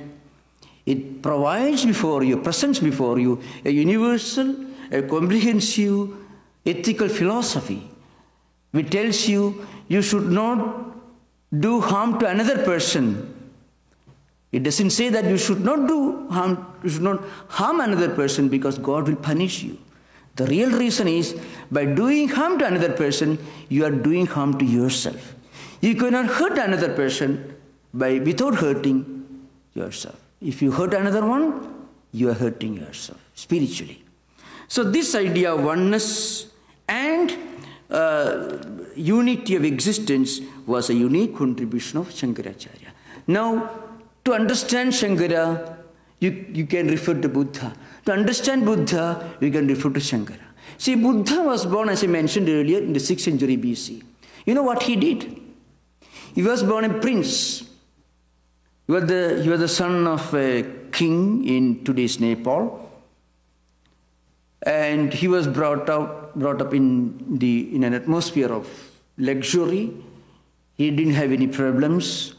it provides before you, presents before you, a universal, a comprehensive ethical philosophy which tells you you should not do harm to another person. It doesn't say that you should not do harm, you should not harm another person because God will punish you. The real reason is, by doing harm to another person, you are doing harm to yourself. You cannot hurt another person without hurting yourself. If you hurt another one, you are hurting yourself spiritually. So this idea of oneness and unity of existence was a unique contribution of Shankaracharya. Now, to understand Shankara, you can refer to Buddha. To understand Buddha, you can refer to Shankara. See, Buddha was born, as I mentioned earlier, in the 6th century BC. You know what he did? He was born a prince. He was the son of a king in today's Nepal. And he was brought up in an atmosphere of luxury. He didn't have any problems.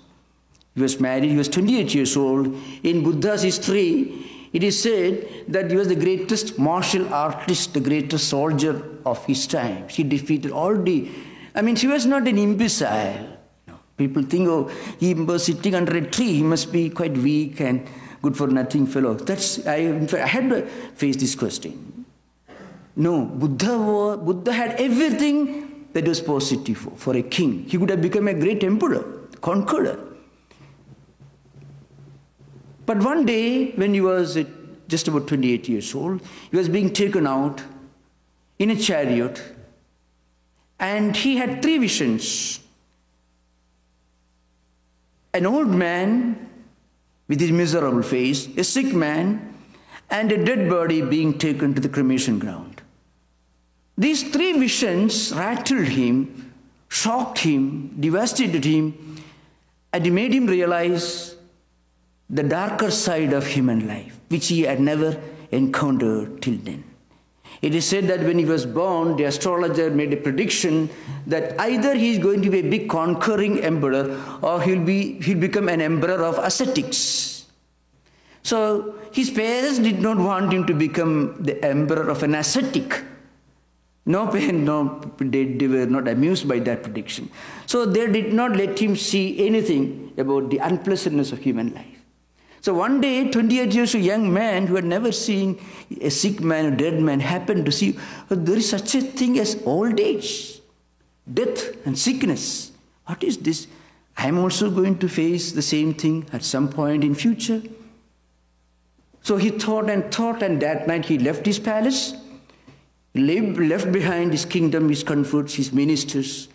He was married. He was 28 years old. In Buddha's history, it is said that he was the greatest martial artist, the greatest soldier of his time. He defeated all the... he was not an imbecile. No. People think, oh, he was sitting under a tree. He must be quite weak and good for nothing fellow. In fact, I had to face this question. No, Buddha had everything that was positive for a king. He could have become a great emperor, conqueror. But one day, when he was just about 28 years old, he was being taken out in a chariot, and he had 3 visions. An old man with his miserable face, a sick man, and a dead body being taken to the cremation ground. These 3 visions rattled him, shocked him, devastated him, and it made him realize the darker side of human life, which he had never encountered till then. It is said that when he was born, the astrologer made a prediction that either he is going to be a big conquering emperor or he'll become an emperor of ascetics. So his parents did not want him to become the emperor of an ascetic. They were not amused by that prediction. So they did not let him see anything about the unpleasantness of human life. So one day, 28 years old young man who had never seen a sick man, a dead man, happened to see there is such a thing as old age, death and sickness. What is this? I am also going to face the same thing at some point in future. So he thought, and that night he left his palace, left behind his kingdom, his comforts, his ministers,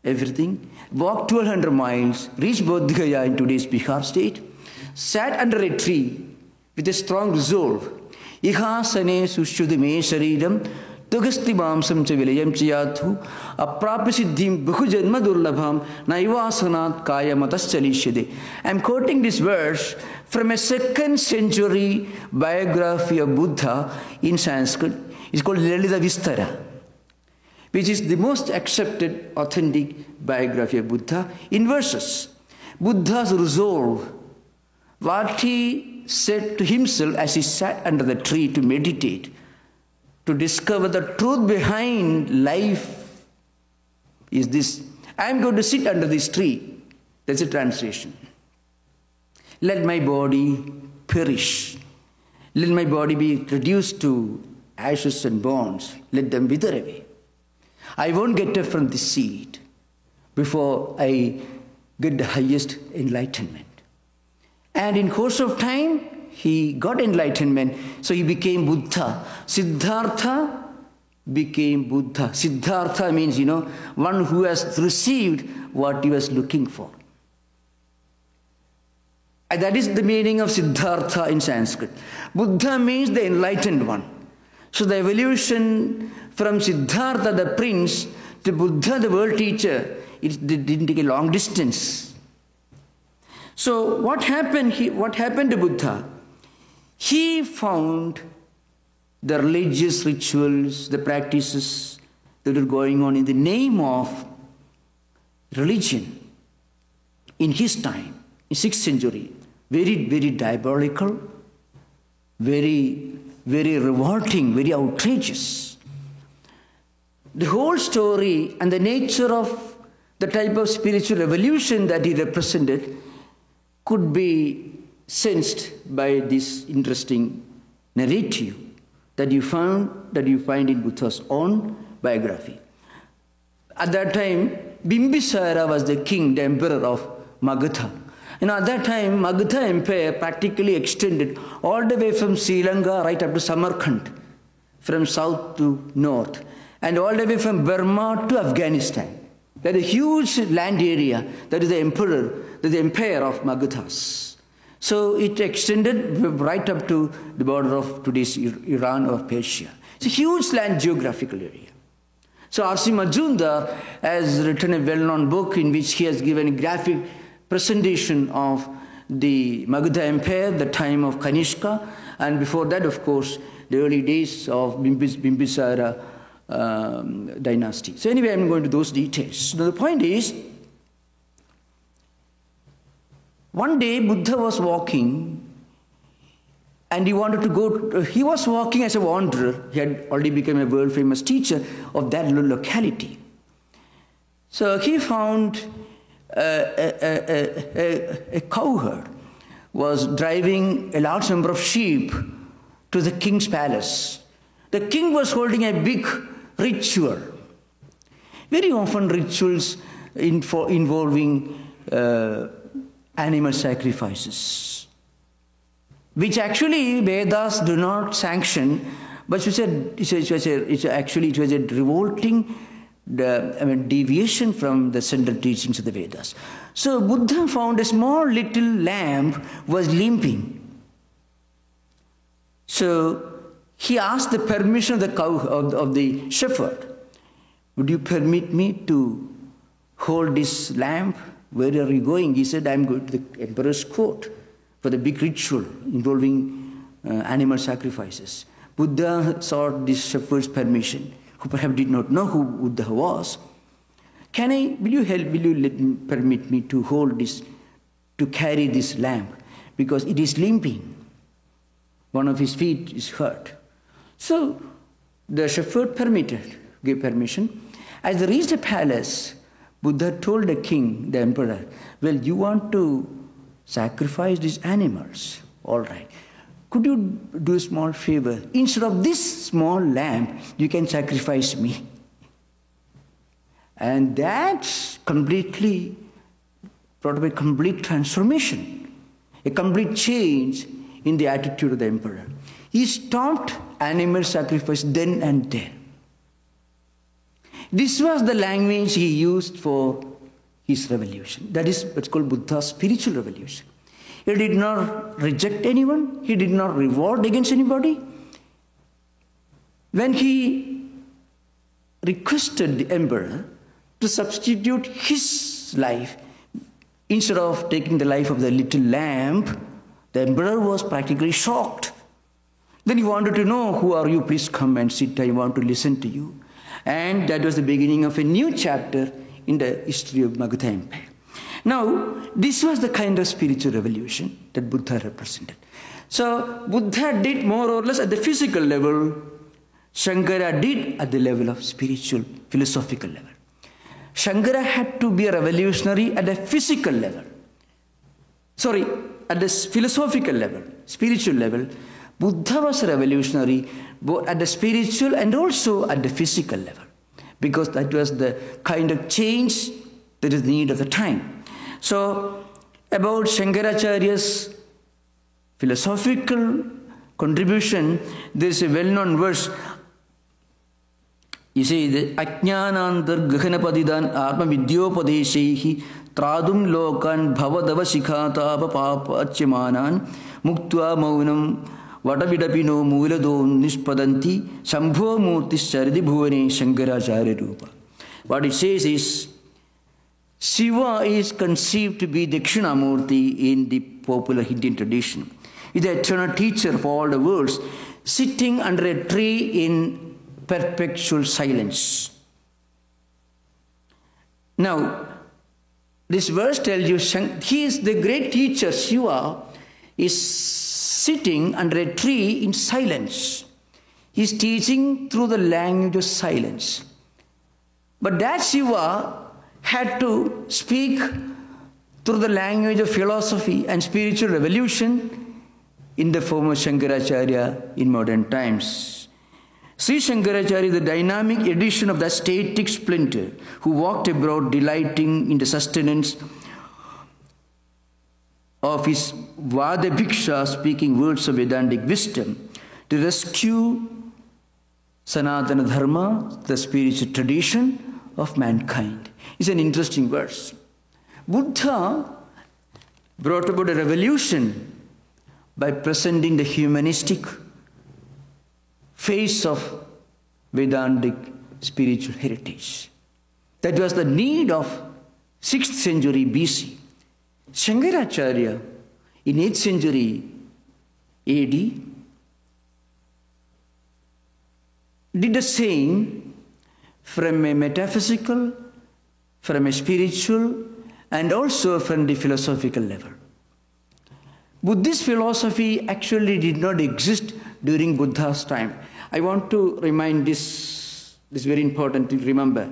everything, walked 1200 miles, reached Bodh Gaya in today's Bihar state, sat under a tree with a strong resolve. Ihasane sushudime sharidam tugasti mamsam cha vilayam chayathu aprapasiddhim bahujanma durlabham naivasanat kaya mataschalishyade. I am quoting this verse from a 2nd century biography of Buddha in Sanskrit. It's called Lalita Vistara, which is the most accepted, authentic biography of Buddha in verses. Buddha's resolve, what he said to himself as he sat under the tree to meditate, to discover the truth behind life, is this: I am going to sit under this tree. That's a translation. Let my body perish. Let my body be reduced to ashes and bones. Let them wither away. I won't get up from this seat before I get the highest enlightenment. And in course of time, he got enlightenment, so he became Buddha. Siddhartha became Buddha. Siddhartha means, one who has received what he was looking for. And that is the meaning of Siddhartha in Sanskrit. Buddha means the enlightened one. So the evolution from Siddhartha, the prince, to Buddha, the world teacher, it didn't take a long distance. So what happened to Buddha? He found the religious rituals, the practices that were going on in the name of religion in his time, in 6th century, very, very diabolical, very, very revolting, very outrageous. The whole story and the nature of the type of spiritual revolution that he represented could be sensed by this interesting narrative that you find in Buddha's own biography. At that time, Bimbisara was the king, the emperor of Magadha. At that time, Magadha Empire practically extended all the way from Sri Lanka right up to Samarkand, from south to north, and all the way from Burma to Afghanistan. That is a huge land area. That is the empire of Magadhas. So it extended right up to the border of today's Iran or Persia. It's a huge land geographical area. So R.C. Majumdar has written a well-known book in which he has given a graphic presentation of the Magadha Empire, the time of Kanishka, and before that, of course, the early days of Bimbisara dynasty. So anyway, I'm going to those details. So the point is, one day Buddha was walking and he wanted to go, he was walking as a wanderer. He had already become a world famous teacher of that locality. So he found a cowherd was driving a large number of sheep to the king's palace. The king was holding a big ritual. Very often rituals involving animal sacrifices, which actually Vedas do not sanction, but it was a revolting deviation from the central teachings of the Vedas. So Buddha found a small little lamb was limping. So he asked the permission of the cow of the shepherd. Would you permit me to hold this lamb? Where are you going? He said, I'm going to the emperor's court for the big ritual involving animal sacrifices. Buddha sought this shepherd's permission, who perhaps did not know who Buddha was. Will you permit me to hold this, to carry this lamb? Because it is limping. One of his feet is hurt. So the shepherd gave permission. As they reached the palace, Buddha told the king, the emperor, well, you want to sacrifice these animals. All right. Could you do a small favor? Instead of this small lamb, you can sacrifice me. And that completely brought about a complete transformation, a complete change in the attitude of the emperor. He stopped animal sacrifice then and there. This was the language he used for his revolution. That is what's called Buddha's spiritual revolution. He did not reject anyone. He did not revolt against anybody. When he requested the emperor to substitute his life, instead of taking the life of the little lamb, the emperor was practically shocked. Then he wanted to know, who are you? Please come and sit. I want to listen to you. And that was the beginning of a new chapter in the history of Magadha Empire. Now, this was the kind of spiritual revolution that Buddha represented. So, Buddha did more or less at the physical level. Shankara did at the level of spiritual, philosophical level. Shankara had to be a revolutionary at the physical level. At the philosophical level, spiritual level. Buddha was a revolutionary both at the spiritual and also at the physical level, because that was the kind of change that is the need of the time. So, about Shankaracharya's philosophical contribution, there is a well-known verse. You see, the Ajnanantar Gahanapadidan Atma Vidyopadeshehi Tradum Lokan Bhavadava Shikhata Papa Achemanan Muktva Maunam Vadavidapino Mulado Nispadanti Shambho Murtis Saridi Bhuvane Shankaracharya Rupa. What it says is, Shiva is conceived to be Dakshinamurti in the popular Indian tradition. He is the eternal teacher of all the worlds, sitting under a tree in perpetual silence. Now, this verse tells you he is the great teacher. Shiva is sitting under a tree in silence. He is teaching through the language of silence. But that Shiva had to speak through the language of philosophy and spiritual revolution in the form of Shankaracharya in modern times. Sri Shankaracharya is the dynamic edition of the static splinter who walked abroad delighting in the sustenance of his Vada Bhiksha, speaking words of Vedantic wisdom to rescue Sanatana Dharma, the spiritual tradition of mankind. It's an interesting verse. Buddha brought about a revolution by presenting the humanistic face of Vedantic spiritual heritage. That was the need of 6th century BC. Shankaracharya in 8th century AD did the same from a metaphysical, from a spiritual, and also from the philosophical level. Buddhist philosophy actually did not exist during Buddha's time. I want to remind this is very important to remember.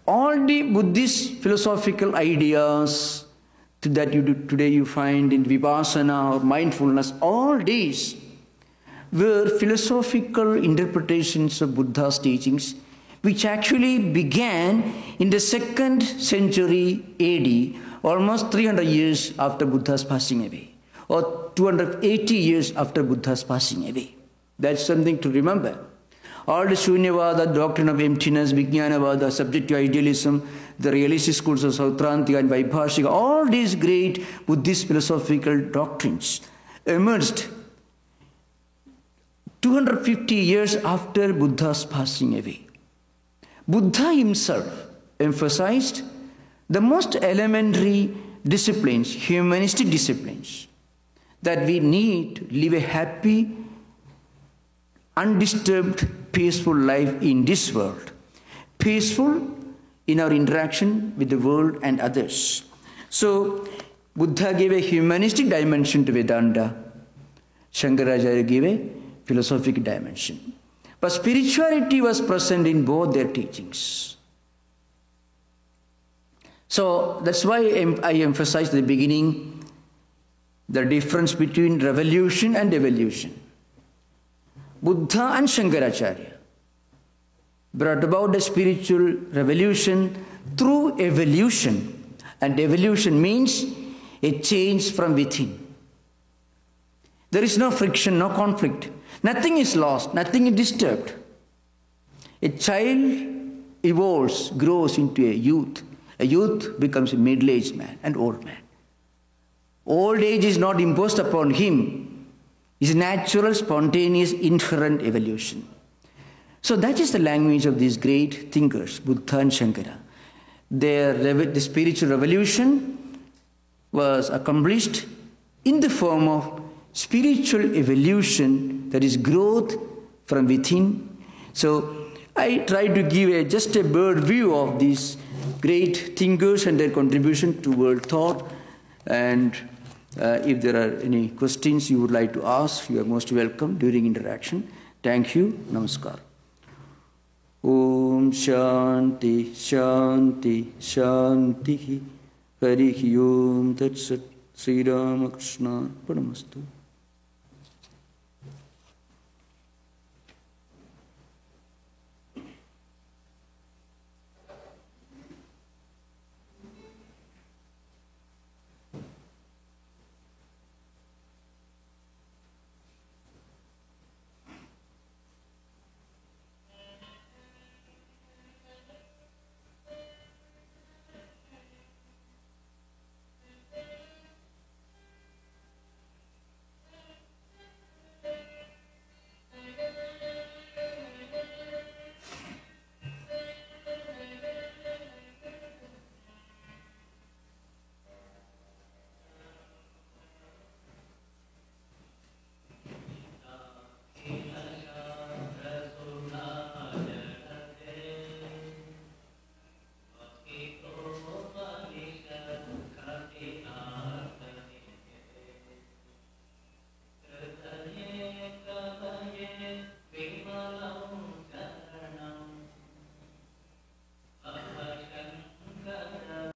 All the Buddhist philosophical ideas that today you find in Vipassana or mindfulness, all these were philosophical interpretations of Buddha's teachings, which actually began in the 2nd century AD, almost 300 years after Buddha's passing away, or 280 years after Buddha's passing away. That's something to remember. All the Shunyavada, doctrine of emptiness, Vijnanavada, subjective idealism, the realist schools of Sautrantika and Vaibhashika, all these great Buddhist philosophical doctrines emerged 250 years after Buddha's passing away. Buddha himself emphasized the most elementary disciplines, humanistic disciplines, that we need to live a happy, undisturbed, peaceful life in this world. Peaceful in our interaction with the world and others. So, Buddha gave a humanistic dimension to Vedanta. Shankaracharya gave a philosophic dimension. But spirituality was present in both their teachings. So, that's why I emphasized at the beginning the difference between revolution and evolution. Buddha and Shankaracharya brought about a spiritual revolution through evolution. And evolution means a change from within. There is no friction, no conflict. Nothing is lost, nothing is disturbed. A child evolves, grows into a youth. A youth becomes a middle-aged man, an old man. Old age is not imposed upon him. It's a natural, spontaneous, inherent evolution. So that is the language of these great thinkers, Buddha and Shankara. The spiritual revolution was accomplished in the form of spiritual evolution, that is growth from within. So I try to give just a bird view of these great thinkers and their contribution to world thought. And if there are any questions you would like to ask, you are most welcome during interaction. Thank you. Namaskar. Om Shanti Shanti Shanti Harihi Om Tat Sat Sri Ramakrishna Paramastu.